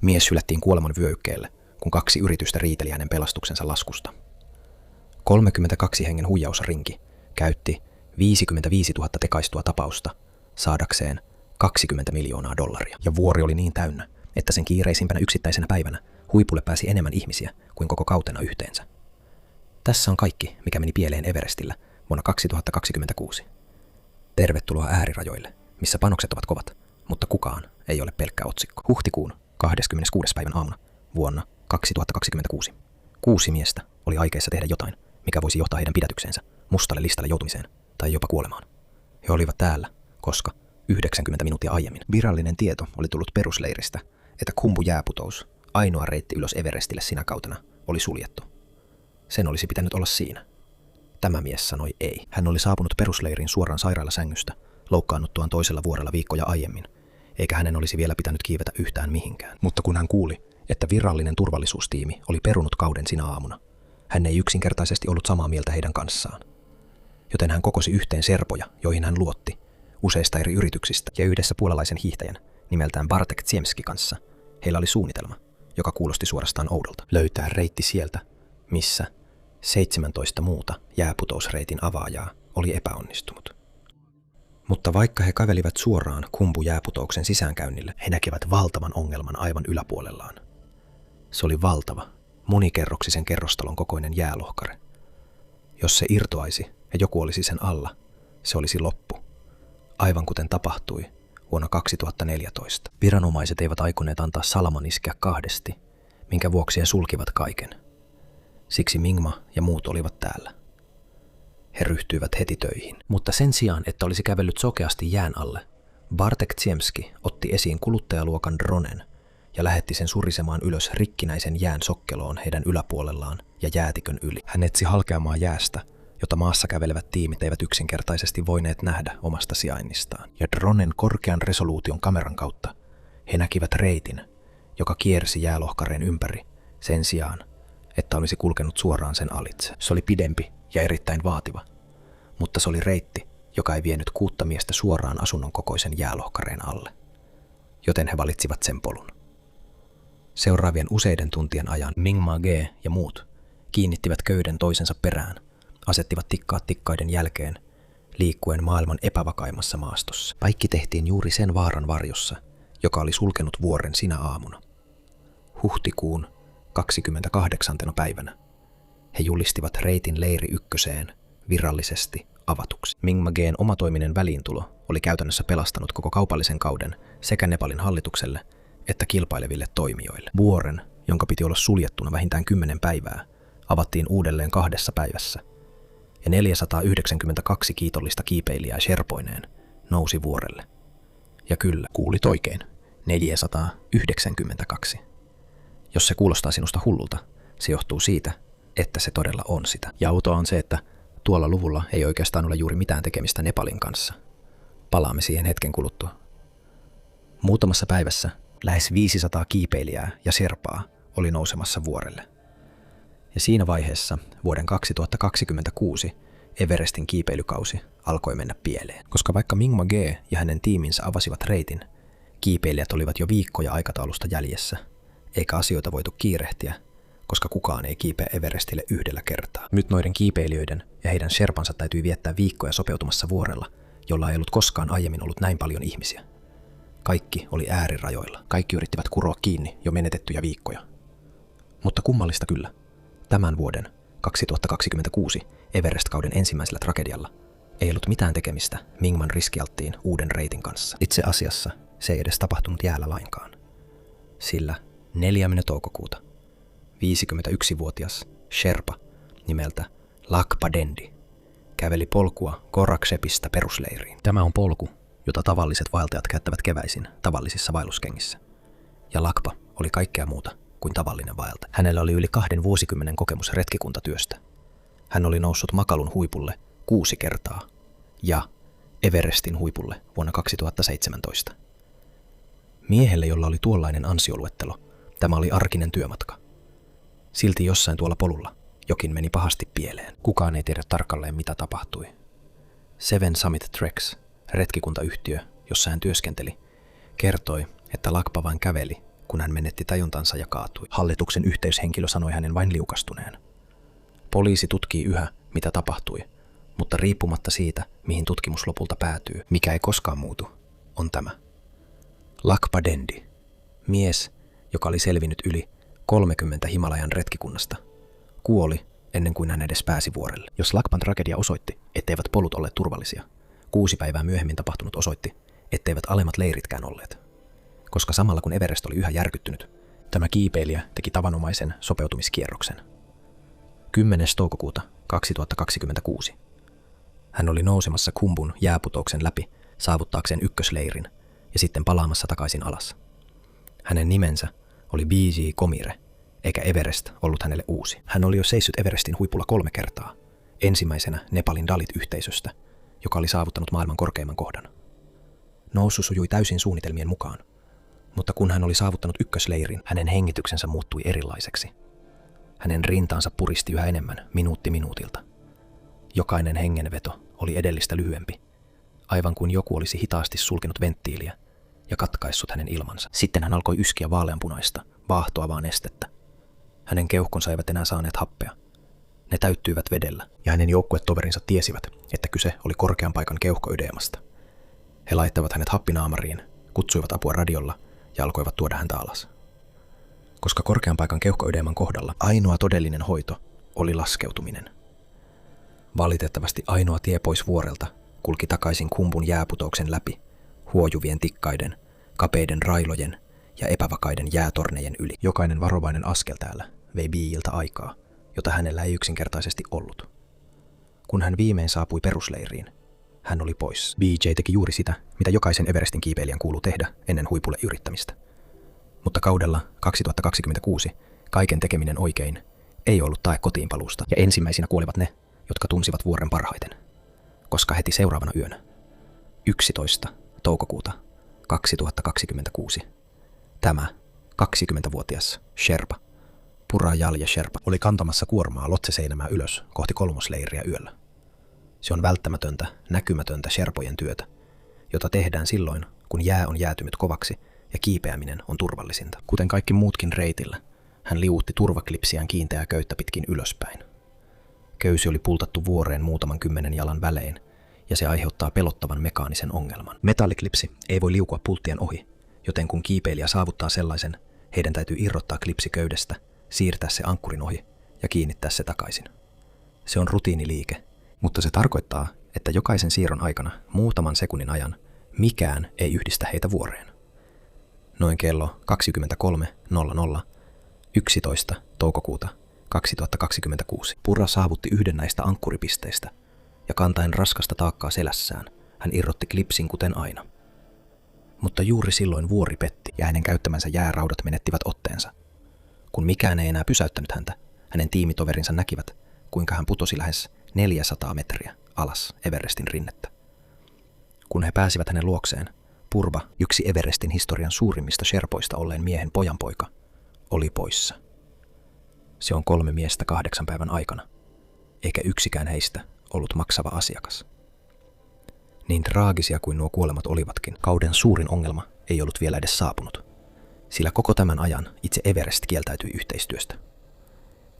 Mies hylättiin kuoleman vyöhykkeelle, kun 2 yritystä riiteli hänen pelastuksensa laskusta. 32 hengen huijausrinki käytti 55 000 tekaistua tapausta saadakseen $20 miljoonaa. Ja vuori oli niin täynnä, että sen kiireisimpänä yksittäisenä päivänä huipulle pääsi enemmän ihmisiä kuin koko kautena yhteensä. Tässä on kaikki, mikä meni pieleen Everestillä vuonna 2026. Tervetuloa äärirajoille, missä panokset ovat kovat, mutta kukaan ei ole pelkkä otsikko. Huhtikuun 26. päivän aamuna vuonna 2026. 6 miestä oli aikeissa tehdä jotain, mikä voisi johtaa heidän pidätykseensä, mustalle listalle joutumiseen tai jopa kuolemaan. He olivat täällä, koska 90 minuuttia aiemmin virallinen tieto oli tullut perusleiristä, että Khumbu-jääputous, ainoa reitti ylös Everestille sinä kautena, oli suljettu. Sen olisi pitänyt olla siinä. Tämä mies sanoi ei. Hän oli saapunut perusleirin suoraan sairaalasängystä, loukkaannuttuaan toisella vuorella viikkoja aiemmin, eikä hänen olisi vielä pitänyt kiivetä yhtään mihinkään. Mutta kun hän kuuli, että virallinen turvallisuustiimi oli perunut kauden sinä aamuna, hän ei yksinkertaisesti ollut samaa mieltä heidän kanssaan. Joten hän kokosi yhteen serpoja, joihin hän luotti, useista eri yrityksistä ja yhdessä puolalaisen hiihtäjän nimeltään Bartek Ziemski kanssa. Heillä oli suunnitelma, joka kuulosti suorastaan oudolta. Löytää reitti sieltä, missä 17 muuta jääputousreitin avaajaa oli epäonnistunut. Mutta vaikka he kävelivät suoraan Khumbu-jääputouksen sisäänkäynnille, he näkivät valtavan ongelman aivan yläpuolellaan. Se oli valtava, monikerroksisen kerrostalon kokoinen jäälohkare. Jos se irtoaisi ja joku olisi sen alla, se olisi loppu. Aivan kuten tapahtui vuonna 2014. Viranomaiset eivät aikoneet antaa salaman iskeä kahdesti, minkä vuoksi he sulkivat kaiken. Siksi Mingma ja muut olivat täällä. He ryhtyivät heti töihin. Mutta sen sijaan, että olisi kävellyt sokeasti jään alle, Bartek Ziemski otti esiin kuluttajaluokan dronen ja lähetti sen surisemaan ylös rikkinäisen jään sokkeloon heidän yläpuolellaan ja jäätikön yli. Hän etsi halkeamaa jäästä, jota maassa kävelevät tiimit eivät yksinkertaisesti voineet nähdä omasta sijainnistaan. Ja dronen korkean resoluution kameran kautta he näkivät reitin, joka kiersi jäälohkareen ympäri sen sijaan, että olisi kulkenut suoraan sen alitse. Se oli pidempi ja erittäin vaativa, mutta se oli reitti, joka ei vienyt 6 miestä suoraan asunnon kokoisen jäälohkareen alle. Joten he valitsivat sen polun. Seuraavien useiden tuntien ajan Mingma G ja muut kiinnittivät köyden toisensa perään, asettivat tikkaat tikkaiden jälkeen, liikkuen maailman epävakaimmassa maastossa. Kaikki tehtiin juuri sen vaaran varjossa, joka oli sulkenut vuoren sinä aamuna. Huhtikuun 28. päivänä he julistivat reitin leiri ykköseen virallisesti avatuksi. Mingma G:n omatoiminen väliintulo oli käytännössä pelastanut koko kaupallisen kauden sekä Nepalin hallitukselle että kilpaileville toimijoille. Vuoren, jonka piti olla suljettuna vähintään 10 päivää, avattiin uudelleen 2 päivässä, ja 492 kiitollista kiipeilijää sherpoineen nousi vuorelle. Ja kyllä, kuulit oikein, 492. Jos se kuulostaa sinusta hullulta, se johtuu siitä, että se todella on sitä. Ja outoa on se, että tuolla luvulla ei oikeastaan ole juuri mitään tekemistä Nepalin kanssa. Palaamme siihen hetken kuluttua. Muutamassa päivässä lähes 500 kiipeilijää ja sherpaa oli nousemassa vuorelle. Ja siinä vaiheessa vuoden 2026 Everestin kiipeilykausi alkoi mennä pieleen. Koska vaikka Mingma G ja hänen tiiminsä avasivat reitin, kiipeilijät olivat jo viikkoja aikataulusta jäljessä, eikä asioita voitu kiirehtiä, koska kukaan ei kiipeä Everestille yhdellä kertaa. Nyt noiden kiipeilijöiden ja heidän sherpansa täytyi viettää viikkoja sopeutumassa vuorella, jolla ei ollut koskaan aiemmin ollut näin paljon ihmisiä. Kaikki oli äärirajoilla. Kaikki yrittivät kuroa kiinni jo menetettyjä viikkoja. Mutta kummallista kyllä. Tämän vuoden 2026 Everest-kauden ensimmäisellä tragedialla ei ollut mitään tekemistä Mingman riskialttiin uuden reitin kanssa. Itse asiassa se ei edes tapahtunut jäällä lainkaan. Sillä 4. toukokuuta 51-vuotias Sherpa nimeltä Lakpa Dendi käveli polkua Gorakshepista perusleiriin. Tämä on polku, jota tavalliset vaeltajat käyttävät keväisin tavallisissa vaelluskengissä. Ja Lakpa oli kaikkea muuta kuin tavallinen vaeltaja. Hänellä oli yli 2 vuosikymmenen kokemus retkikuntatyöstä. Hän oli noussut Makalun huipulle 6 kertaa ja Everestin huipulle vuonna 2017. Miehelle, jolla oli tuollainen ansioluettelo, tämä oli arkinen työmatka. Silti jossain tuolla polulla jokin meni pahasti pieleen. Kukaan ei tiedä tarkalleen, mitä tapahtui. Seven Summit Treks, retkikuntayhtiö, jossa hän työskenteli, kertoi, että Lakpa vain käveli kun hän menetti tajuntansa ja kaatui. Hallituksen yhteyshenkilö sanoi hänen vain liukastuneen. Poliisi tutkii yhä, mitä tapahtui, mutta riippumatta siitä, mihin tutkimus lopulta päätyy, mikä ei koskaan muutu, on tämä. Lakpa Dendi, mies, joka oli selvinnyt yli 30 Himalajan retkikunnasta, kuoli ennen kuin hän edes pääsi vuorelle. Jos Lakpan tragedia osoitti, etteivät polut olleet turvallisia, 6 päivää myöhemmin tapahtunut osoitti, etteivät alemmat leiritkään olleet. Koska samalla kun Everest oli yhä järkyttynyt, tämä kiipeilijä teki tavanomaisen sopeutumiskierroksen. 10. toukokuuta 2026. Hän oli nousemassa Khumbun jääputouksen läpi saavuttaakseen ykkösleirin ja sitten palaamassa takaisin alas. Hänen nimensä oli B.J. Komire, eikä Everest ollut hänelle uusi. Hän oli jo seissyt Everestin huipulla 3 kertaa, ensimmäisenä Nepalin Dalit-yhteisöstä, joka oli saavuttanut maailman korkeimman kohdan. Nousu sujui täysin suunnitelmien mukaan, mutta kun hän oli saavuttanut ykkösleirin, hänen hengityksensä muuttui erilaiseksi. Hänen rintaansa puristi yhä enemmän minuutti minuutilta. Jokainen hengenveto oli edellistä lyhyempi, aivan kuin joku olisi hitaasti sulkenut venttiiliä ja katkaissut hänen ilmansa. Sitten hän alkoi yskiä vaaleanpunaista, vaahtoavaa nestettä. Hänen keuhkonsa eivät enää saaneet happea. Ne täyttyivät vedellä, ja hänen joukkuetoverinsa tiesivät, että kyse oli korkean paikan keuhkoydeemasta. He laittavat hänet happinaamariin, kutsuivat apua radiolla ja alkoivat tuoda häntä alas. Koska korkean paikan keuhkoydeeman kohdalla ainoa todellinen hoito oli laskeutuminen. Valitettavasti ainoa tie pois vuorelta kulki takaisin Khumbun jääputouksen läpi, huojuvien tikkaiden, kapeiden railojen ja epävakaiden jäätornejen yli. Jokainen varovainen askel täällä vei Biiltä aikaa, jota hänellä ei yksinkertaisesti ollut. Kun hän viimein saapui perusleiriin, hän oli pois. BJ teki juuri sitä, mitä jokaisen Everestin kiipeilijän kuuluu tehdä ennen huipulle yrittämistä. Mutta kaudella 2026 kaiken tekeminen oikein ei ollut tae kotiinpaluusta, ja ensimmäisinä kuolivat ne, jotka tunsivat vuoren parhaiten. Koska heti seuraavana yönä, 11. toukokuuta 2026, tämä 20-vuotias Sherpa, Pura Jalja Sherpa, oli kantamassa kuormaa Lotse-Seinämää ylös kohti kolmosleiriä yöllä. Se on välttämätöntä, näkymätöntä Sherpojen työtä, jota tehdään silloin, kun jää on jäätynyt kovaksi ja kiipeäminen on turvallisinta. Kuten kaikki muutkin reitillä, hän liuutti turvaklipsiään kiinteää köyttä pitkin ylöspäin. Köysi oli pultattu vuoreen muutaman 10 jalan välein, ja se aiheuttaa pelottavan mekaanisen ongelman. Metalliklipsi ei voi liukua pulttien ohi, joten kun kiipeilijä saavuttaa sellaisen, heidän täytyy irrottaa klipsi köydestä, siirtää se ankkurin ohi ja kiinnittää se takaisin. Se on rutiiniliike, mutta se tarkoittaa, että jokaisen siirron aikana muutaman sekunnin ajan mikään ei yhdistä heitä vuoreen. Noin kello 23.00 11. toukokuuta 2026 Pura saavutti yhden näistä ankkuripisteistä ja kantaen raskasta taakkaa selässään hän irrotti klipsin kuten aina. Mutta juuri silloin vuori petti ja hänen käyttämänsä jääraudat menettivät otteensa. Kun mikään ei enää pysäyttänyt häntä, hänen tiimitoverinsa näkivät, kuinka hän putosi lähes 400 metriä alas Everestin rinnettä. Kun he pääsivät hänen luokseen, Purva, yksi Everestin historian suurimmista sherpoista olleen miehen pojanpoika, oli poissa. Se on 3 miestä 8 päivän aikana, eikä yksikään heistä ollut maksava asiakas. Niin traagisia kuin nuo kuolemat olivatkin, kauden suurin ongelma ei ollut vielä edes saapunut, sillä koko tämän ajan itse Everest kieltäytyi yhteistyöstä.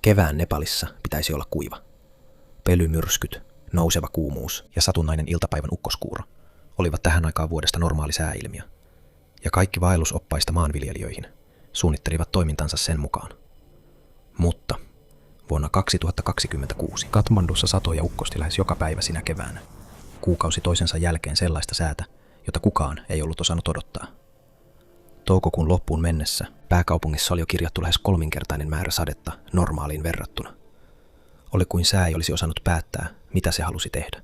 Kevään Nepalissa pitäisi olla kuiva. Pelymyrskyt, nouseva kuumuus ja satunnainen iltapäivän ukkoskuuro olivat tähän aikaan vuodesta normaali sääilmiö, ja kaikki vaellusoppaista maanviljelijöihin suunnittelivat toimintansa sen mukaan. Mutta vuonna 2026 Kathmandussa satoi ja ukkosti lähes joka päivä sinä keväänä, kuukausi toisensa jälkeen sellaista säätä, jota kukaan ei ollut osannut odottaa. Toukokuun loppuun mennessä pääkaupungissa oli jo kirjattu lähes 3-kertainen määrä sadetta normaaliin verrattuna. Oli kuin sää ei olisi osannut päättää, mitä se halusi tehdä.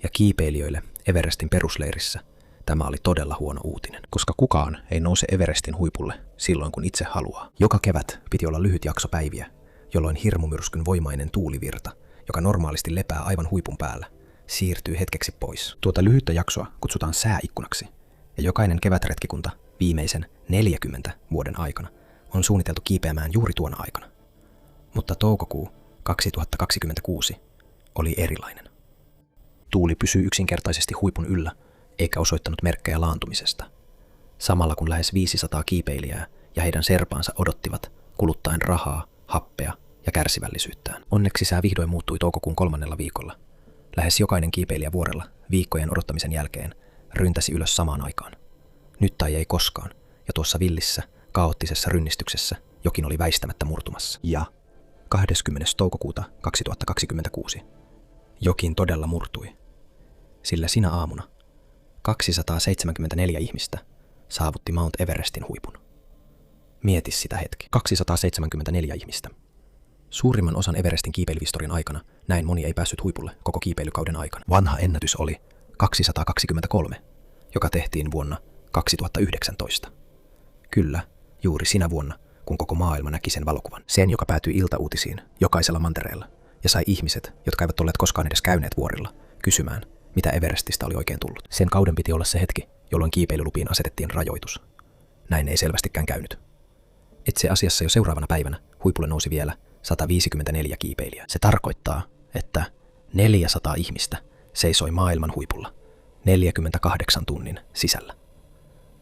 Ja kiipeilijöille Everestin perusleirissä tämä oli todella huono uutinen, koska kukaan ei nouse Everestin huipulle silloin kun itse haluaa. Joka kevät piti olla lyhyt jakso päiviä, jolloin hirmumyrskyn voimainen tuulivirta, joka normaalisti lepää aivan huipun päällä, siirtyy hetkeksi pois. Tuota lyhyttä jaksoa kutsutaan sääikkunaksi, ja jokainen kevätretkikunta viimeisen 40 vuoden aikana on suunniteltu kiipeämään juuri tuona aikana. Mutta toukokuu 2026 oli erilainen. Tuuli pysyi yksinkertaisesti huipun yllä, eikä osoittanut merkkejä laantumisesta. Samalla kun lähes 500 kiipeilijää ja heidän serpaansa odottivat kuluttaen rahaa, happea ja kärsivällisyyttään. Onneksi sää vihdoin muuttui toukokuun 3. viikolla. Lähes jokainen kiipeilijä vuorella viikkojen odottamisen jälkeen ryntäsi ylös samaan aikaan. Nyt tai ei koskaan, ja tuossa villissä, kaoottisessa rynnistyksessä jokin oli väistämättä murtumassa. Ja 20. toukokuuta 2026 jokin todella murtui, sillä sinä aamuna 274 ihmistä saavutti Mount Everestin huipun. Mieti sitä hetki. 274 ihmistä. Suurimman osan Everestin kiipeilyhistorian aikana näin moni ei päässyt huipulle koko kiipeilykauden aikana. Vanha ennätys oli 223, joka tehtiin vuonna 2019. Kyllä, juuri sinä vuonna, kun koko maailma näki sen valokuvan. Sen, joka päätyi iltauutisiin jokaisella mantereella ja sai ihmiset, jotka eivät olleet koskaan edes käyneet vuorilla, kysymään, mitä Everestistä oli oikein tullut. Sen kauden piti olla se hetki, jolloin kiipeilylupiin asetettiin rajoitus. Näin ei selvästikään käynyt. Itse asiassa jo seuraavana päivänä huipulle nousi vielä 154 kiipeilijää. Se tarkoittaa, että 400 ihmistä seisoi maailman huipulla 48 tunnin sisällä.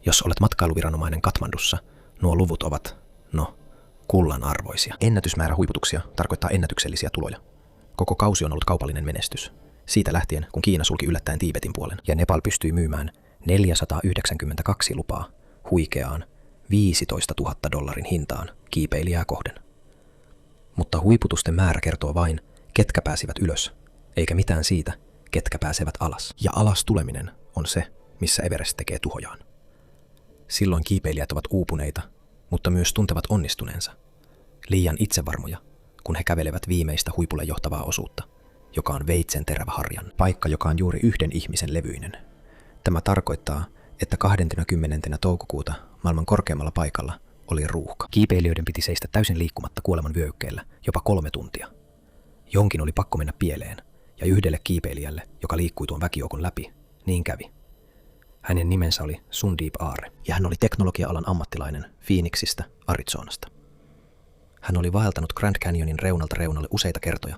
Jos olet matkailuviranomainen Katmandussa, nuo luvut ovat, kullan arvoisia. Ennätysmäärä huiputuksia tarkoittaa ennätyksellisiä tuloja. Koko kausi on ollut kaupallinen menestys. Siitä lähtien, kun Kiina sulki yllättäen Tiibetin puolen, ja Nepal pystyi myymään 492 lupaa huikeaan $15,000 hintaan kiipeilijää kohden. Mutta huiputusten määrä kertoo vain, ketkä pääsivät ylös, eikä mitään siitä, ketkä pääsevät alas. Ja alas tuleminen on se, missä Everest tekee tuhojaan. Silloin kiipeilijät ovat uupuneita, mutta myös tuntevat onnistuneensa. Liian itsevarmoja, kun he kävelevät viimeistä huipulle johtavaa osuutta, joka on veitsen terävä harjan, paikka, joka on juuri yhden ihmisen levyinen. Tämä tarkoittaa, että 20. toukokuuta maailman korkeimmalla paikalla oli ruuhka. Kiipeilijöiden piti seistä täysin liikkumatta kuoleman vyöhykkeellä jopa 3 tuntia. Jonkin oli pakko mennä pieleen, ja yhdelle kiipeilijälle, joka liikkui tuon väkijoukon läpi, niin kävi. Hänen nimensä oli Sundeep Aare, ja hän oli teknologia-alan ammattilainen Phoenixistä, Arizonasta. Hän oli vaeltanut Grand Canyonin reunalta reunalle useita kertoja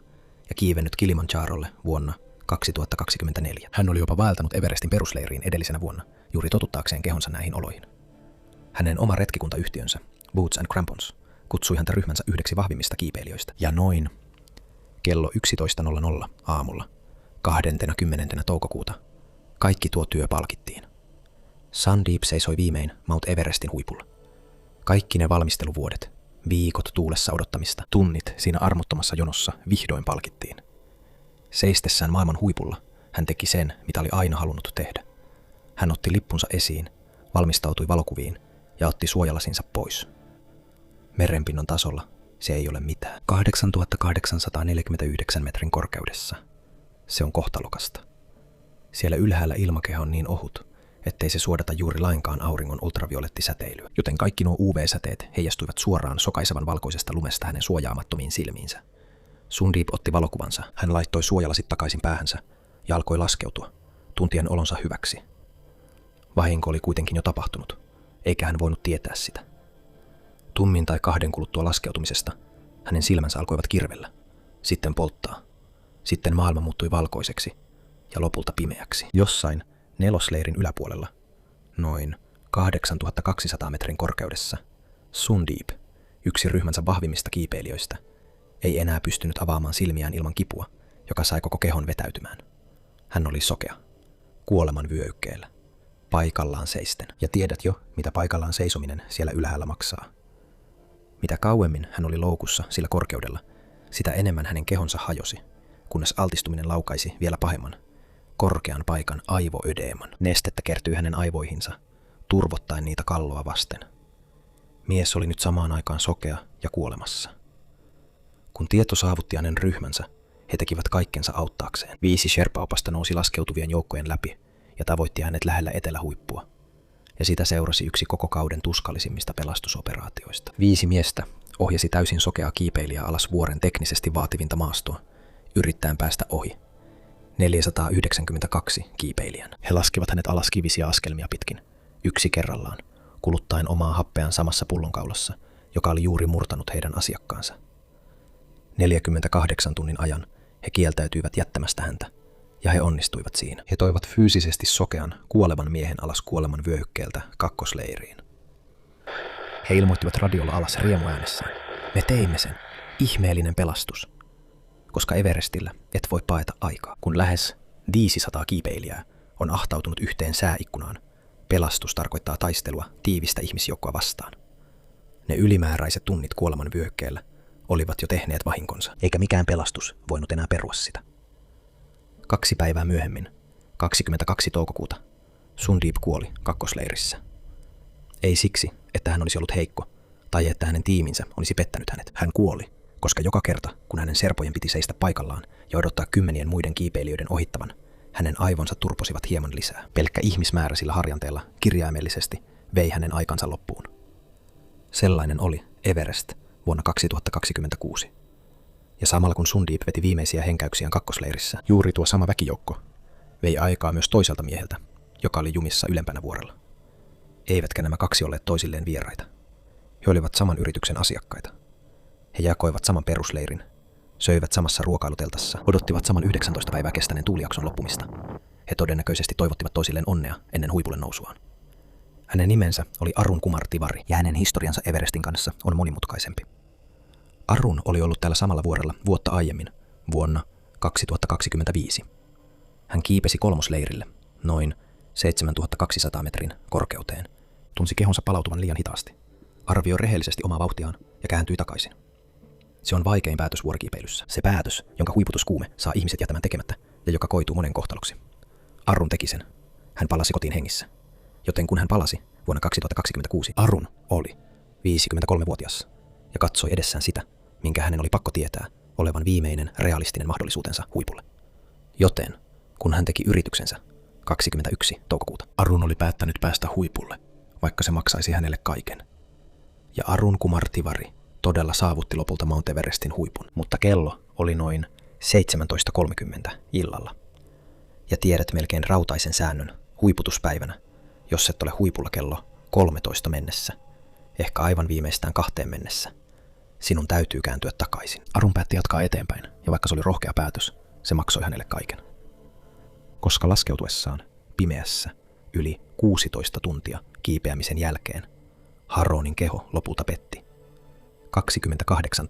ja kiivennyt Kilimanjarolle vuonna 2024. Hän oli jopa vaeltanut Everestin perusleiriin edellisenä vuonna, juuri totuttaakseen kehonsa näihin oloihin. Hänen oma retkikuntayhtiönsä, Boots and Crampons, kutsui häntä ryhmänsä yhdeksi vahvimmista kiipeilijöistä. Ja noin kello 11.00 aamulla 20. toukokuuta kaikki tuo työ palkittiin. Sundeep seisoi viimein Mount Everestin huipulla. Kaikki ne valmisteluvuodet, viikot tuulessa odottamista, tunnit siinä armottomassa jonossa vihdoin palkittiin. Seistessään maailman huipulla hän teki sen, mitä oli aina halunnut tehdä. Hän otti lippunsa esiin, valmistautui valokuviin ja otti suojalasinsa pois. Merenpinnan tasolla se ei ole mitään. 8849 metrin korkeudessa. Se on kohtalokasta. Siellä ylhäällä ilmakehä on niin ohut, ettei se suodata juuri lainkaan auringon ultraviolettisäteilyä, joten kaikki nuo UV-säteet heijastuivat suoraan sokaisevan valkoisesta lumesta hänen suojaamattomiin silmiinsä. Sundeep otti valokuvansa, hän laittoi suojalasit takaisin päähänsä ja alkoi laskeutua, tuntien olonsa hyväksi. Vahinko oli kuitenkin jo tapahtunut, eikä hän voinut tietää sitä. Tummin tai 2 kuluttua laskeutumisesta hänen silmänsä alkoivat kirvellä, sitten polttaa. Sitten maailma muuttui valkoiseksi ja lopulta pimeäksi. Jossain 4. leirin yläpuolella, noin 8200 metrin korkeudessa, Sundeep, yksi ryhmänsä vahvimmista kiipeilijöistä, ei enää pystynyt avaamaan silmiään ilman kipua, joka sai koko kehon vetäytymään. Hän oli sokea, kuoleman vyöhykkeellä, paikallaan seisten. Ja tiedät jo, mitä paikallaan seisominen siellä ylhäällä maksaa. Mitä kauemmin hän oli loukussa sillä korkeudella, sitä enemmän hänen kehonsa hajosi, kunnes altistuminen laukaisi vielä pahemman, korkean paikan aivoödeeman. Nestettä kertyi hänen aivoihinsa, turvottaen niitä kalloa vasten. Mies oli nyt samaan aikaan sokea ja kuolemassa. Kun tieto saavutti hänen ryhmänsä, he tekivät kaikkensa auttaakseen. 5 sherpaopasta nousi laskeutuvien joukkojen läpi ja tavoitti hänet lähellä etelähuippua. Ja sitä seurasi yksi koko kauden tuskallisimmista pelastusoperaatioista. 5 miestä ohjasi täysin sokeaa kiipeilijää alas vuoren teknisesti vaativinta maastoa, yrittäen päästä ohi. 492 kiipeilijän. He laskivat hänet alas kivisiä askelmia pitkin, yksi kerrallaan, kuluttaen omaa happeaan samassa pullonkaulassa, joka oli juuri murtanut heidän asiakkaansa. 48 tunnin ajan he kieltäytyivät jättämästä häntä, ja he onnistuivat siinä. He toivat fyysisesti sokean, kuolevan miehen alas kuoleman vyöhykkeeltä kakkosleiriin. He ilmoittivat radiolla alas riemuäänessään. Me teimme sen. Ihmeellinen pelastus. Koska Everestillä et voi paeta aikaa. Kun lähes 500 kiipeilijää on ahtautunut yhteen sääikkunaan, pelastus tarkoittaa taistelua tiivistä ihmisjoukkoa vastaan. Ne ylimääräiset tunnit kuoleman vyöhykkeellä olivat jo tehneet vahinkonsa, eikä mikään pelastus voinut enää perua sitä. 2 päivää myöhemmin, 22. toukokuuta, Sundeep kuoli kakkosleirissä. Ei siksi, että hän olisi ollut heikko tai että hänen tiiminsä olisi pettänyt hänet. Hän kuoli, koska joka kerta, kun hänen serpojen piti seistä paikallaan ja odottaa 10 muiden kiipeilijöiden ohittavan, hänen aivonsa turposivat hieman lisää. Pelkkä ihmismäärä sillä harjanteella kirjaimellisesti vei hänen aikansa loppuun. Sellainen oli Everest vuonna 2026. Ja samalla kun Sundeep veti viimeisiä henkäyksiään kakkosleirissä, juuri tuo sama väkijoukko vei aikaa myös toiselta mieheltä, joka oli jumissa ylempänä vuorella. Eivätkä nämä 2 olleet toisilleen vieraita. He olivat saman yrityksen asiakkaita. He jakoivat saman perusleirin, söivät samassa ruokailuteltassa, odottivat saman 19 päivää kestäneen tuulijakson loppumista. He todennäköisesti toivottivat toisilleen onnea ennen huipulle nousuaan. Hänen nimensä oli Arun Kumar Tiwari ja hänen historiansa Everestin kanssa on monimutkaisempi. Arun oli ollut täällä samalla vuorella vuotta aiemmin, vuonna 2025. Hän kiipesi kolmosleirille, noin 7200 metrin korkeuteen, tunsi kehonsa palautuvan liian hitaasti, arvioi rehellisesti omaa vauhtiaan ja kääntyi takaisin. Se on vaikein päätös vuorikiipeilyssä. Se päätös, jonka huiputuskuume saa ihmiset jättämään tekemättä ja joka koituu monen kohtaloksi. Arun teki sen. Hän palasi kotiin hengissä. Joten kun hän palasi vuonna 2026, Arun oli 53-vuotias ja katsoi edessään sitä, minkä hänen oli pakko tietää olevan viimeinen realistinen mahdollisuutensa huipulle. Joten, kun hän teki yrityksensä 21. toukokuuta, Arun oli päättänyt päästä huipulle, vaikka se maksaisi hänelle kaiken. Ja Arun Kumar Tiwari todella saavutti lopulta Mount Everestin huipun, mutta kello oli noin 17.30 illalla. Ja tiedät melkein rautaisen säännön huiputuspäivänä, jos et ole huipulla kello 13 mennessä, ehkä aivan viimeistään 2 mennessä. Sinun täytyy kääntyä takaisin. Arun päätti jatkaa eteenpäin, ja vaikka se oli rohkea päätös, se maksoi hänelle kaiken. Koska laskeutuessaan pimeässä yli 16 tuntia kiipeämisen jälkeen, Haronin keho lopulta petti. 28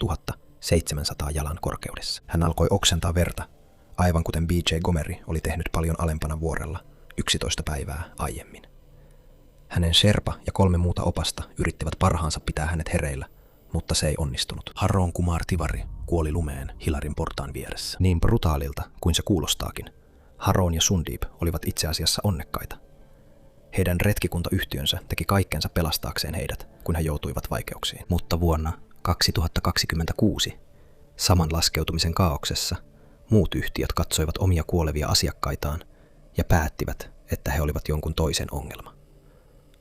700 jalan korkeudessa. Hän alkoi oksentaa verta, aivan kuten B.J. Gomeri oli tehnyt paljon alempana vuorella 11 päivää aiemmin. Hänen Sherpa ja 3 muuta opasta yrittivät parhaansa pitää hänet hereillä, mutta se ei onnistunut. Arun Kumar Tiwari kuoli lumeen Hilarin portaan vieressä. Niin brutaalilta kuin se kuulostaakin, Arun ja Sundeep olivat itse asiassa onnekkaita. Heidän retkikuntayhtiönsä teki kaikkensa pelastaakseen heidät, kun he joutuivat vaikeuksiin. Mutta vuonna 2026, saman laskeutumisen kaauksessa, muut yhtiöt katsoivat omia kuolevia asiakkaitaan ja päättivät, että he olivat jonkun toisen ongelma.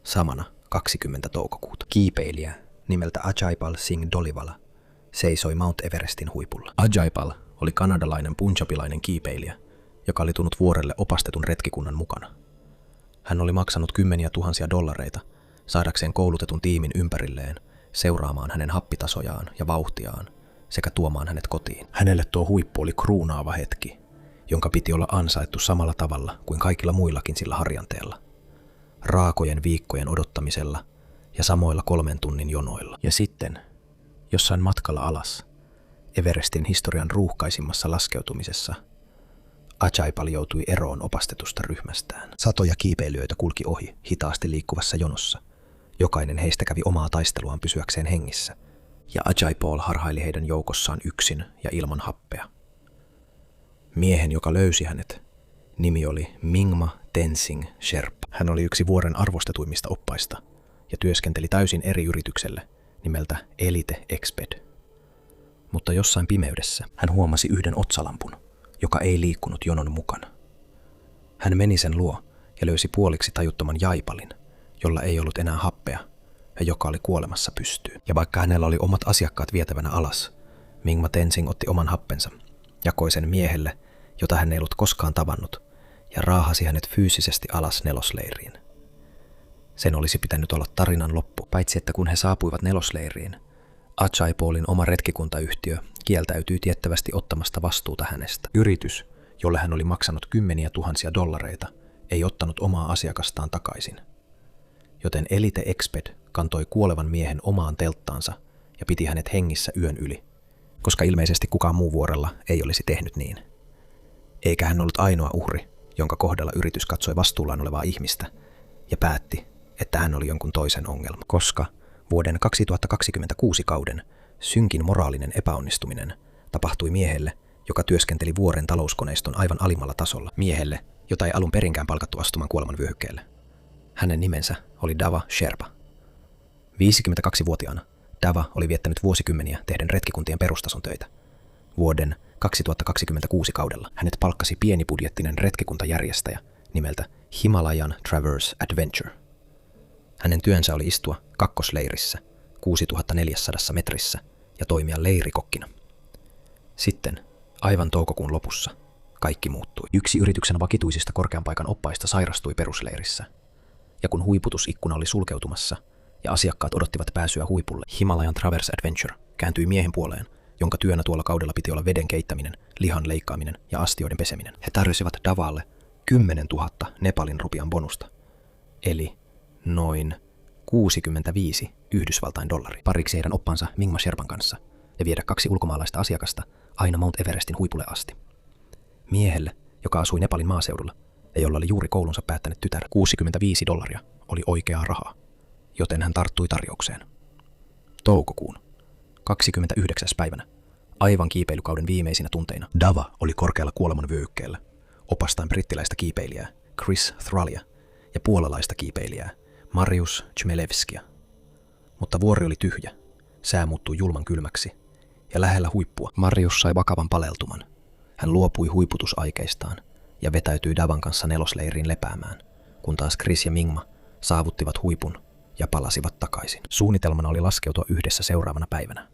Samana 20. toukokuuta kiipeilijä nimeltä Ajaipal Singh Dhaliwala seisoi Mount Everestin huipulla. Ajaipal oli kanadalainen punjabilainen kiipeilijä, joka oli tullut vuorelle opastetun retkikunnan mukana. Hän oli maksanut $10,000 saadakseen koulutetun tiimin ympärilleen seuraamaan hänen happitasojaan ja vauhtiaan sekä tuomaan hänet kotiin. Hänelle tuo huippu oli kruunaava hetki, jonka piti olla ansaittu samalla tavalla kuin kaikilla muillakin sillä harjanteella. Raakojen viikkojen odottamisella ja samoilla 3 tunnin jonoilla. Ja sitten, jossain matkalla alas, Everestin historian ruuhkaisimmassa laskeutumisessa, Ajaipal joutui eroon opastetusta ryhmästään. Satoja kiipeilijöitä kulki ohi hitaasti liikkuvassa jonossa. Jokainen heistä kävi omaa taisteluaan pysyäkseen hengissä, ja Ajaipal harhaili heidän joukossaan yksin ja ilman happea. Miehen, joka löysi hänet, nimi oli Mingma Tenzing Sherpa. Hän oli yksi vuoren arvostetuimmista oppaista ja työskenteli täysin eri yritykselle nimeltä Elite Exped. Mutta jossain pimeydessä hän huomasi yhden otsalampun, joka ei liikkunut jonon mukana. Hän meni sen luo ja löysi puoliksi tajuttoman Jaipalin, jolla ei ollut enää happea ja joka oli kuolemassa pystyyn. Ja vaikka hänellä oli omat asiakkaat vietävänä alas, Mingma Tenzing otti oman happensa, jakoi sen miehelle, jota hän ei ollut koskaan tavannut, ja raahasi hänet fyysisesti alas nelosleiriin. Sen olisi pitänyt olla tarinan loppu, paitsi että kun he saapuivat nelosleiriin, Ajaipalin oma retkikuntayhtiö kieltäytyi tiettävästi ottamasta vastuuta hänestä. Yritys, jolle hän oli maksanut $10,000, ei ottanut omaa asiakastaan takaisin. joten Elite Exped kantoi kuolevan miehen omaan telttaansa ja piti hänet hengissä yön yli, koska ilmeisesti kukaan muu vuorella ei olisi tehnyt niin. Eikä hän ollut ainoa uhri, jonka kohdalla yritys katsoi vastuullaan olevaa ihmistä ja päätti, että hän oli jonkun toisen ongelma. Koska vuoden 2026 kauden synkin moraalinen epäonnistuminen tapahtui miehelle, joka työskenteli vuoren talouskoneiston aivan alimmalla tasolla, miehelle, jota ei alun perinkään palkattu astumaan kuoleman vyöhykkeelle. Hänen nimensä oli Dava Sherpa. 52-vuotiaana Dava oli viettänyt vuosikymmeniä tehden retkikuntien perustason töitä. Vuoden 2026 kaudella hänet palkkasi pienibudjettinen retkikuntajärjestäjä nimeltä Himalayan Traverse Adventure. Hänen työnsä oli istua kakkosleirissä 6400 metrissä ja toimia leirikokkina. Sitten, aivan toukokuun lopussa, kaikki muuttui. Yksi yrityksen vakituisista korkean paikan oppaista sairastui perusleirissä. Ja kun huiputusikkuna oli sulkeutumassa ja asiakkaat odottivat pääsyä huipulle, Himalayan Traverse Adventure kääntyi miehen puoleen, jonka työnä tuolla kaudella piti olla veden keittäminen, lihan leikkaaminen ja astioiden peseminen. He tarjosivat Davalle 10 000 Nepalin rupian bonusta, eli noin 65 Yhdysvaltain dollaria, pariksi heidän oppansa Mingma Sherpan kanssa ja viedä 2 ulkomaalaista asiakasta aina Mount Everestin huipulle asti. Miehelle, joka asui Nepalin maaseudulla ja jolla oli juuri koulunsa päättänyt tytär, 65 dollaria oli oikeaa rahaa, joten hän tarttui tarjoukseen. Toukokuun 29. päivänä, aivan kiipeilykauden viimeisinä tunteina, Dava oli korkealla kuoleman vyöhykkeellä, opastaan brittiläistä kiipeilijää Chris Thrallia ja puolalaista kiipeilijää Mariusz Chmielewskia. Mutta vuori oli tyhjä, sää muuttui julman kylmäksi ja lähellä huippua Mariusz sai vakavan paleltuman. Hän luopui huiputusaikeistaan ja vetäytyi Davan kanssa nelosleiriin lepäämään, kun taas Chris ja Mingma saavuttivat huipun ja palasivat takaisin. Suunnitelmana oli laskeutua yhdessä seuraavana päivänä,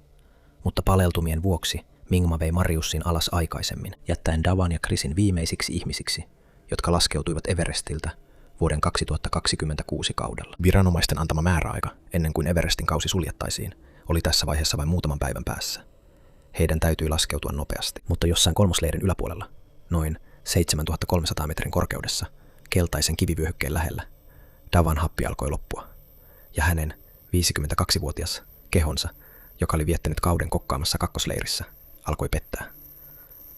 mutta paleltumien vuoksi Mingma vei Mariussin alas aikaisemmin, jättäen Davan ja Chrisin viimeisiksi ihmisiksi, jotka laskeutuivat Everestiltä vuoden 2026 kaudella. Viranomaisten antama määräaika, ennen kuin Everestin kausi suljettaisiin, oli tässä vaiheessa vain muutaman päivän päässä. Heidän täytyi laskeutua nopeasti, mutta jossain kolmosleirin yläpuolella, noin 7300 metrin korkeudessa, keltaisen kivivyöhykkeen lähellä, Davan happi alkoi loppua, ja hänen 52-vuotias kehonsa, joka oli viettänyt kauden kokkaamassa kakkosleirissä, alkoi pettää.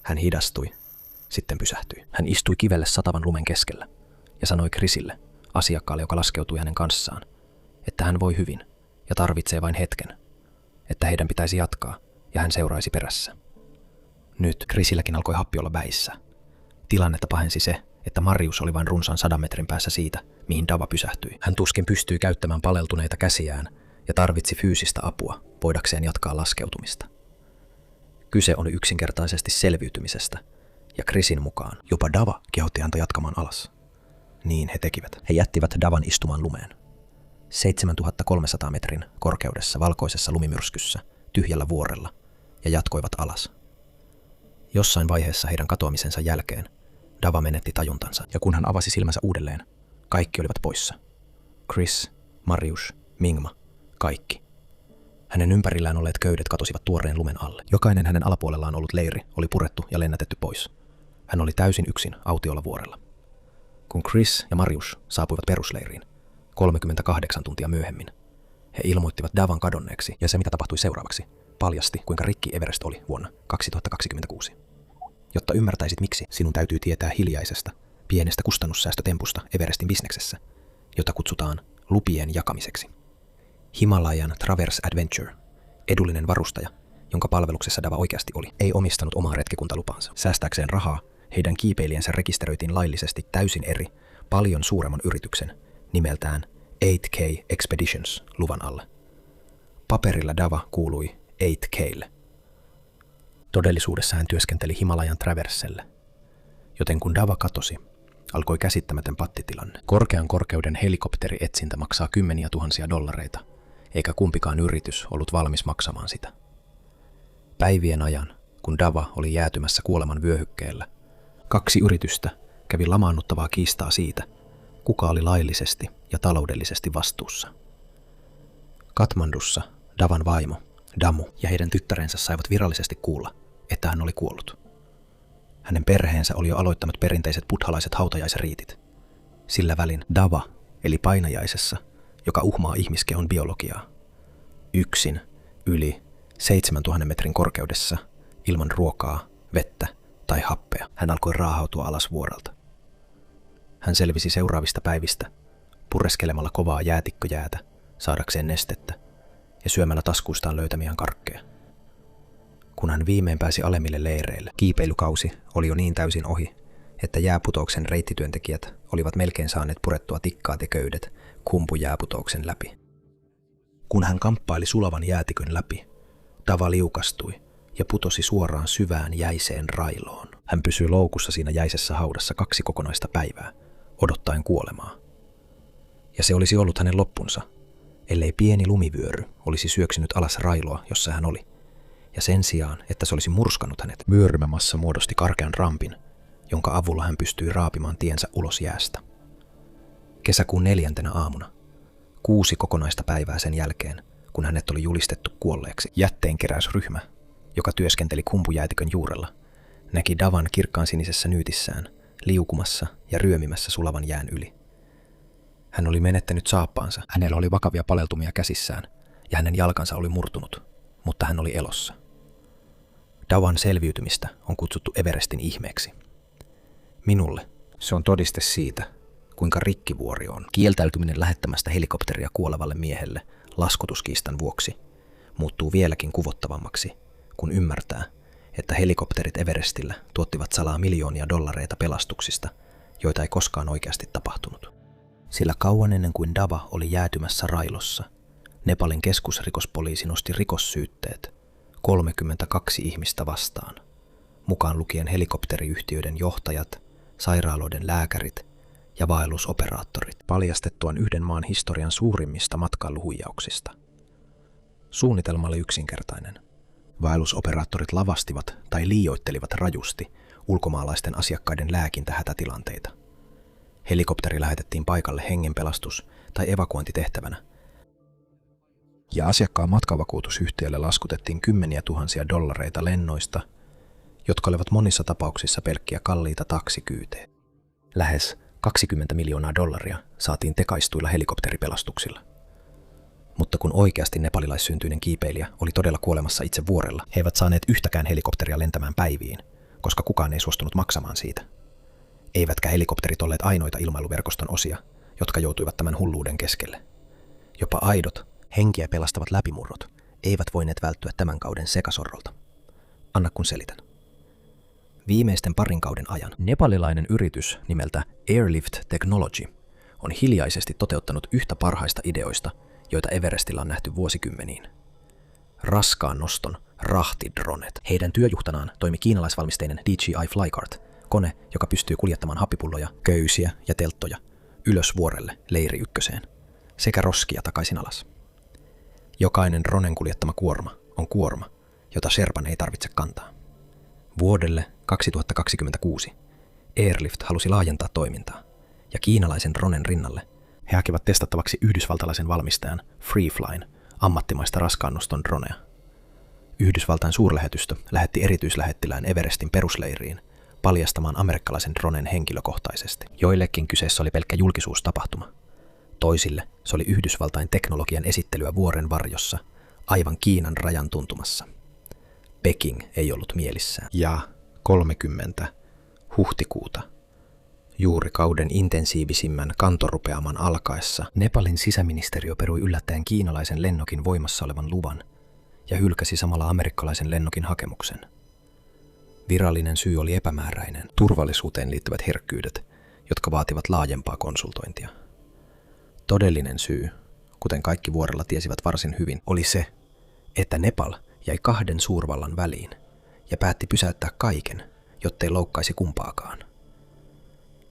Hän hidastui, sitten pysähtyi. Hän istui kivelle satavan lumen keskellä ja sanoi Chrisille, asiakkaalle, joka laskeutui hänen kanssaan, että hän voi hyvin ja tarvitsee vain hetken, että heidän pitäisi jatkaa ja hän seuraisi perässä. Nyt Chrisilläkin alkoi happi olla vähissä. Tilannetta pahensi se, että Marius oli vain runsaan 100 metrin päässä siitä, mihin Dava pysähtyi. Hän tuskin pystyi käyttämään paleltuneita käsiään ja tarvitsi fyysistä apua voidakseen jatkaa laskeutumista. Kyse oli yksinkertaisesti selviytymisestä, ja Chrisin mukaan jopa Dava kehotti häntä jatkamaan alas. Niin he tekivät. He jättivät Davan istumaan lumeen. 7300 metrin korkeudessa valkoisessa lumimyrskyssä, tyhjällä vuorella, ja jatkoivat alas. Jossain vaiheessa heidän katoamisensa jälkeen Dava menetti tajuntansa, ja kun hän avasi silmänsä uudelleen, kaikki olivat poissa. Chris, Marius, Mingma, kaikki. Hänen ympärillään olleet köydet katosivat tuoreen lumen alle. Jokainen hänen alapuolellaan ollut leiri oli purettu ja lennätetty pois. Hän oli täysin yksin autiolla vuorella. Kun Chris ja Marius saapuivat perusleiriin 38 tuntia myöhemmin, he ilmoittivat Davan kadonneeksi, ja se mitä tapahtui seuraavaksi paljasti, kuinka rikki Everest oli vuonna 2026. Jotta ymmärtäisit miksi, sinun täytyy tietää hiljaisesta, pienestä kustannussäästötempusta Everestin bisneksessä, jota kutsutaan lupien jakamiseksi. Himalayan Traverse Adventure, edullinen varustaja, jonka palveluksessa Dava oikeasti oli, ei omistanut omaa retkikuntalupaansa. Säästääkseen rahaa, heidän kiipeilijänsä rekisteröitiin laillisesti täysin eri, paljon suuremman yrityksen, nimeltään 8K Expeditions luvan alle. Paperilla Dava kuului 8K:lle. Todellisuudessa hän työskenteli Himalayan Traverselle, joten kun Dava katosi, alkoi käsittämätön pattitilanne. Korkean korkeuden helikopterietsintä maksaa kymmeniä tuhansia dollareita, eikä kumpikaan yritys ollut valmis maksamaan sitä. Päivien ajan, kun Dava oli jäätymässä kuoleman vyöhykkeellä, 2 yritystä kävi lamaannuttavaa kiistaa siitä, kuka oli laillisesti ja taloudellisesti vastuussa. Katmandussa Davan vaimo, Damu ja heidän tyttärensä saivat virallisesti kuulla, että hän oli kuollut. Hänen perheensä oli jo aloittanut perinteiset buddhalaiset hautajaisriitit. Sillä välin Dava eli painajaisessa, joka uhmaa ihmiskehon biologiaa. Yksin, yli 7000 metrin korkeudessa, ilman ruokaa, vettä tai happea, hän alkoi raahautua alas vuorelta. Hän selvisi seuraavista päivistä pureskelemalla kovaa jäätikköjäätä saadakseen nestettä ja syömällä taskuistaan löytämiään karkkeja. Kun hän viimein pääsi alemmille leireille, kiipeilykausi oli jo niin täysin ohi, että jääputouksen reittityöntekijät olivat melkein saaneet purettua tikkaat ja köydet kumpujääputouksen läpi. Kun hän kamppaili sulavan jäätikön läpi, Dava liukastui ja putosi suoraan syvään jäiseen railoon. Hän pysyi loukussa siinä jäisessä haudassa 2 kokonaista päivää, odottaen kuolemaa. Ja se olisi ollut hänen loppunsa, ellei pieni lumivyöry olisi syöksynyt alas railoa, jossa hän oli. Ja sen sijaan, että se olisi murskannut hänet, vyörymämassa muodosti karkean rampin, jonka avulla hän pystyi raapimaan tiensä ulos jäästä. Kesäkuun 4. aamuna, 6 kokonaista päivää sen jälkeen, kun hänet oli julistettu kuolleeksi, jätteenkeräysryhmä, joka työskenteli kumpujäätikön juurella, näki Davan kirkkaansinisessä nyytissään, liukumassa ja ryömimässä sulavan jään yli. Hän oli menettänyt saappaansa, hänellä oli vakavia paleltumia käsissään, ja hänen jalkansa oli murtunut, mutta hän oli elossa. Davan selviytymistä on kutsuttu Everestin ihmeeksi. Minulle se on todiste siitä, kuinka rikkivuori on. Kieltäytyminen lähettämästä helikopteria kuolevalle miehelle laskutuskiistan vuoksi muuttuu vieläkin kuvottavammaksi, kun ymmärtää, että helikopterit Everestillä tuottivat salaa miljoonia dollareita pelastuksista, joita ei koskaan oikeasti tapahtunut. Sillä kauan ennen kuin Dava oli jäätymässä railossa, Nepalin keskusrikospoliisi nosti rikossyytteet 32 ihmistä vastaan, mukaan lukien helikopteriyhtiöiden johtajat, sairaaloiden lääkärit ja vaellusoperaattorit, paljastettuaan yhden maan historian suurimmista matkailuhuijauksista. Suunnitelma oli yksinkertainen. Vaellusoperaattorit lavastivat tai liioittelivat rajusti ulkomaalaisten asiakkaiden lääkintähätätilanteita. Helikopteri lähetettiin paikalle hengenpelastus- tai evakuointitehtävänä, ja asiakkaan matkavakuutusyhtiölle laskutettiin kymmeniä tuhansia dollareita lennoista, jotka olivat monissa tapauksissa pelkkiä kalliita taksikyytejä. Lähes 20 miljoonaa dollaria saatiin tekaistuilla helikopteripelastuksilla. Mutta kun oikeasti nepalilaissyntyinen kiipeilijä oli todella kuolemassa itse vuorella, he eivät saaneet yhtäkään helikopteria lentämään päiviin, koska kukaan ei suostunut maksamaan siitä. Eivätkä helikopterit olleet ainoita ilmailuverkoston osia, jotka joutuivat tämän hulluuden keskelle. Jopa aidot, henkiä pelastavat läpimurrot eivät voineet välttyä tämän kauden sekasorrolta. Anna kun selitän. Viimeisten parin kauden ajan nepalilainen yritys nimeltä Airlift Technology on hiljaisesti toteuttanut yhtä parhaista ideoista, joita Everestillä on nähty vuosikymmeniin. Raskaan noston rahtidronet. Heidän työjuhtanaan toimi kiinalaisvalmisteinen DJI Flycart, kone, joka pystyy kuljettamaan happipulloja, köysiä ja telttoja ylös vuorelle leiri ykköseen, sekä roskia takaisin alas. Jokainen dronen kuljettama kuorma on kuorma, jota Sherpan ei tarvitse kantaa. Vuodelle 2026 Airlift halusi laajentaa toimintaa, ja kiinalaisen dronen rinnalle he hakivat testattavaksi yhdysvaltalaisen valmistajan Freeflyn ammattimaista raskaannoston dronea. Yhdysvaltain suurlähetystö lähetti erityislähettilään Everestin perusleiriin paljastamaan amerikkalaisen dronen henkilökohtaisesti. Joillekin kyseessä oli pelkkä julkisuustapahtuma. Toisille se oli Yhdysvaltain teknologian esittelyä vuoren varjossa, aivan Kiinan rajan tuntumassa. Peking ei ollut mielissään. Ja 30. huhtikuuta, juuri kauden intensiivisimmän kantorupeaman alkaessa, Nepalin sisäministeriö perui yllättäen kiinalaisen lennokin voimassa olevan luvan ja hylkäsi samalla amerikkalaisen lennokin hakemuksen. Virallinen syy oli epämääräinen, turvallisuuteen liittyvät herkkyydet, jotka vaativat laajempaa konsultointia. Todellinen syy, kuten kaikki vuorella tiesivät varsin hyvin, oli se, että Nepal jäi 2 suurvallan väliin ja päätti pysäyttää kaiken, jottei loukkaisi kumpaakaan.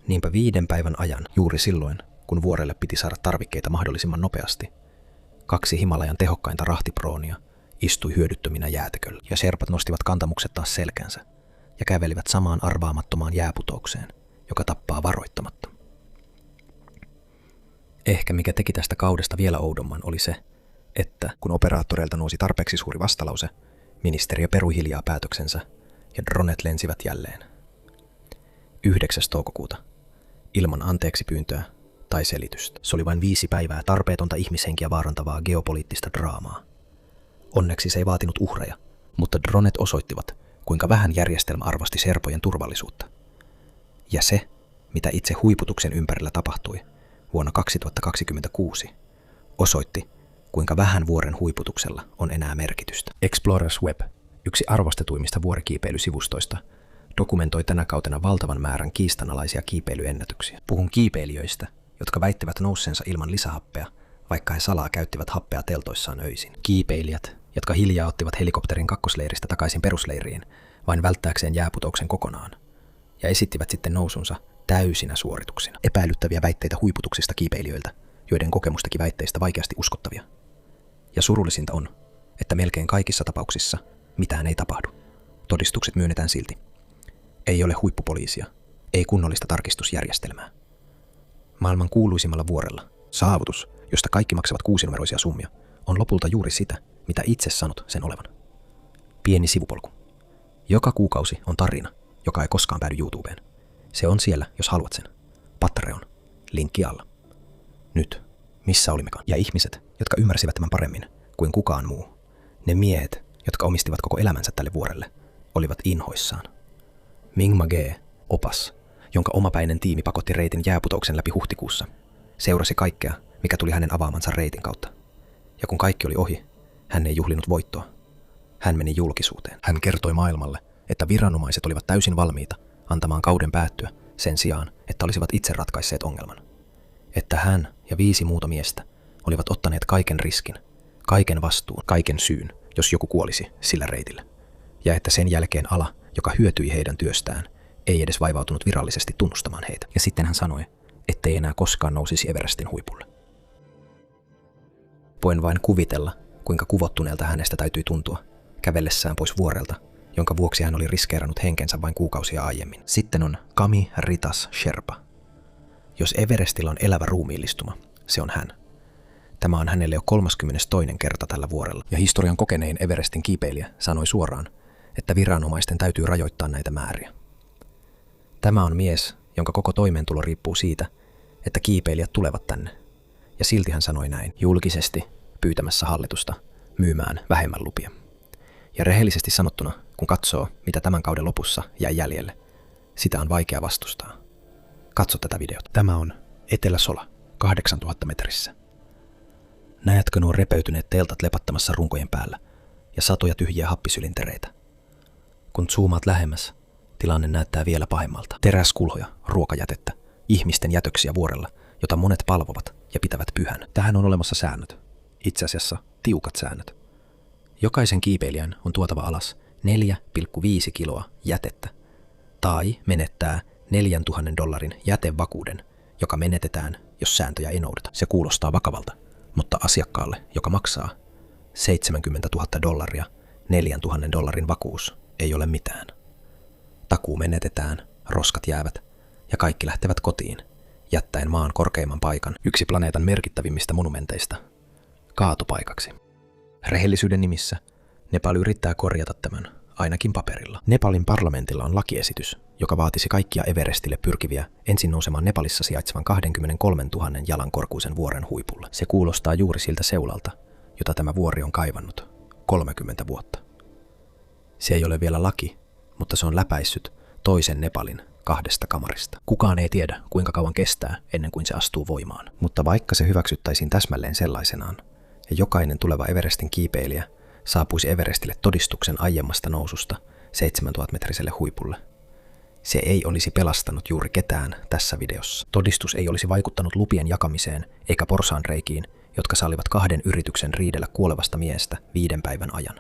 Niinpä 5 päivän ajan, juuri silloin, kun vuorelle piti saada tarvikkeita mahdollisimman nopeasti, 2 Himalajan tehokkainta rahtiproonia istui hyödyttöminä jäätiköllä, ja sherpat nostivat kantamukset taas selkänsä ja kävelivät samaan arvaamattomaan jääputoukseen, joka tappaa varoittamatta. Ehkä mikä teki tästä kaudesta vielä oudomman oli se, että kun operaattoreilta nousi tarpeeksi suuri vastalause, ministeriö perui hiljaa päätöksensä ja dronet lensivät jälleen. 9. toukokuuta, ilman anteeksi pyyntöä, tai selitystä. Se oli vain 5 päivää tarpeetonta ihmishenkiä vaarantavaa geopoliittista draamaa. Onneksi se ei vaatinut uhreja, mutta dronet osoittivat, kuinka vähän järjestelmä arvosti serpojen turvallisuutta. Ja se, mitä itse huiputuksen ympärillä tapahtui vuonna 2026, osoitti, kuinka vähän vuoren huiputuksella on enää merkitystä. Explorers Web, yksi arvostetuimmista vuorikiipeilysivustoista, dokumentoi tänä kautena valtavan määrän kiistanalaisia kiipeilyennätyksiä. Puhun kiipeilijöistä, jotka väittävät noussensa ilman lisähappea, vaikka he salaa käyttivät happea teltoissaan öisin. Kiipeilijät, jotka hiljaa ottivat helikopterin kakkosleiristä takaisin perusleiriin, vain välttääkseen jääputouksen kokonaan, ja esittivät sitten nousunsa täysinä suorituksina. Epäilyttäviä väitteitä huiputuksista kiipeilijöiltä, joiden kokemus teki väitteistä vaikeasti uskottavia. Ja surullisinta on, että melkein kaikissa tapauksissa mitään ei tapahdu. Todistukset myönnetään silti. Ei ole huippupoliisia, ei kunnollista tarkistusjärjestelmää. Maailman kuuluisimmalla vuorella saavutus, josta kaikki maksavat 6-numeroisia summia, on lopulta juuri sitä, mitä itse sanot sen olevan. Pieni sivupolku. Joka kuukausi on tarina, joka ei koskaan päädy YouTubeen. Se on siellä, jos haluat sen. Patreon. Linkki alla. Nyt. Missä olimmekaan? Ja ihmiset, jotka ymmärsivät tämän paremmin kuin kukaan muu. Ne miehet, jotka omistivat koko elämänsä tälle vuorelle, olivat inhoissaan. Ming Magee, opas, jonka omapäinen tiimi pakotti reitin jääputouksen läpi huhtikuussa, seurasi kaikkea, mikä tuli hänen avaamansa reitin kautta. Ja kun kaikki oli ohi, hän ei juhlinut voittoa. Hän meni julkisuuteen. Hän kertoi maailmalle, että viranomaiset olivat täysin valmiita antamaan kauden päättyä sen sijaan, että olisivat itse ratkaisseet ongelman. Että hän ja 5 muuta miestä olivat ottaneet kaiken riskin, kaiken vastuun, kaiken syyn, jos joku kuolisi sillä reitillä. Ja että sen jälkeen ala, joka hyötyi heidän työstään, ei edes vaivautunut virallisesti tunnustamaan heitä. Ja sitten hän sanoi, ettei enää koskaan nousisi Everestin huipulle. Voin vain kuvitella, kuinka kuvottuneelta hänestä täytyi tuntua, kävellessään pois vuorelta, jonka vuoksi hän oli riskeerannut henkensä vain kuukausia aiemmin. Sitten on Kami Ritas Sherpa. Jos Everestillä on elävä ruumiillistuma, se on hän. Tämä on hänelle jo 32. kerta tällä vuorella, ja historian kokenein Everestin kiipeilijä sanoi suoraan, että viranomaisten täytyy rajoittaa näitä määriä. Tämä on mies, jonka koko toimeentulo riippuu siitä, että kiipeilijät tulevat tänne. Ja silti hän sanoi näin, julkisesti pyytämässä hallitusta myymään vähemmän lupia. Ja rehellisesti sanottuna, kun katsoo, mitä tämän kauden lopussa jäi jäljelle, sitä on vaikea vastustaa. Katso tätä videota. Tämä on Etelä-Sola, 8000 metrissä. Näetkö nuo repeytyneet teltat lepattamassa runkojen päällä ja satoja tyhjiä happisylintereitä? Kun zoomaat lähemmäs, tilanne näyttää vielä pahemmalta. Teräskulhoja, ruokajätettä, ihmisten jätöksiä vuorella, jota monet palvovat ja pitävät pyhän. Tähän on olemassa säännöt. Itse asiassa tiukat säännöt. Jokaisen kiipeilijän on tuotava alas 4,5 kiloa jätettä tai menettää $4,000 jätevakuuden, joka menetetään, jos sääntöjä ei noudata. Se kuulostaa vakavalta, mutta asiakkaalle, joka maksaa $70,000, $4,000 vakuus ei ole mitään. Takuu menetetään, roskat jäävät ja kaikki lähtevät kotiin, jättäen maan korkeimman paikan, yksi planeetan merkittävimmistä monumenteista, kaatopaikaksi. Rehellisyyden nimissä Nepal yrittää korjata tämän, ainakin paperilla. Nepalin parlamentilla on lakiesitys, joka vaatisi kaikkia Everestille pyrkiviä ensin nousemaan Nepalissa sijaitsevan 23 000 jalan korkuisen vuoren huipulle. Se kuulostaa juuri siltä seulalta, jota tämä vuori on kaivannut 30 vuotta. Se ei ole vielä laki, mutta se on läpäissyt toisen Nepalin 2 kamarista. Kukaan ei tiedä, kuinka kauan kestää ennen kuin se astuu voimaan. Mutta vaikka se hyväksyttäisiin täsmälleen sellaisenaan, ja jokainen tuleva Everestin kiipeilijä saapuisi Everestille todistuksen aiemmasta noususta 7000-metriselle huipulle, se ei olisi pelastanut juuri ketään tässä videossa. Todistus ei olisi vaikuttanut lupien jakamiseen eikä porsaanreikiin, jotka sallivat 2 yrityksen riidellä kuolevasta miestä 5 päivän ajan.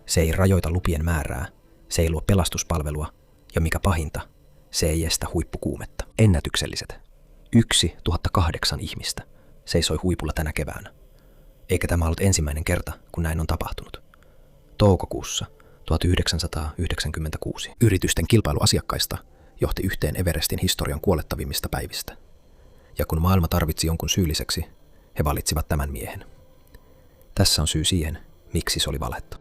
Se ei rajoita lupien määrää, se ei luo pelastuspalvelua, ja mikä pahinta, se ei estä huippukuumetta. Ennätykselliset. 1008 ihmistä seisoi huipulla tänä keväänä. Eikä tämä ollut ensimmäinen kerta, kun näin on tapahtunut. Toukokuussa 1996 yritysten kilpailu asiakkaista johti yhteen Everestin historian kuolettavimmista päivistä. Ja kun maailma tarvitsi jonkun syylliseksi, he valitsivat tämän miehen. Tässä on syy siihen, miksi se oli valhetta.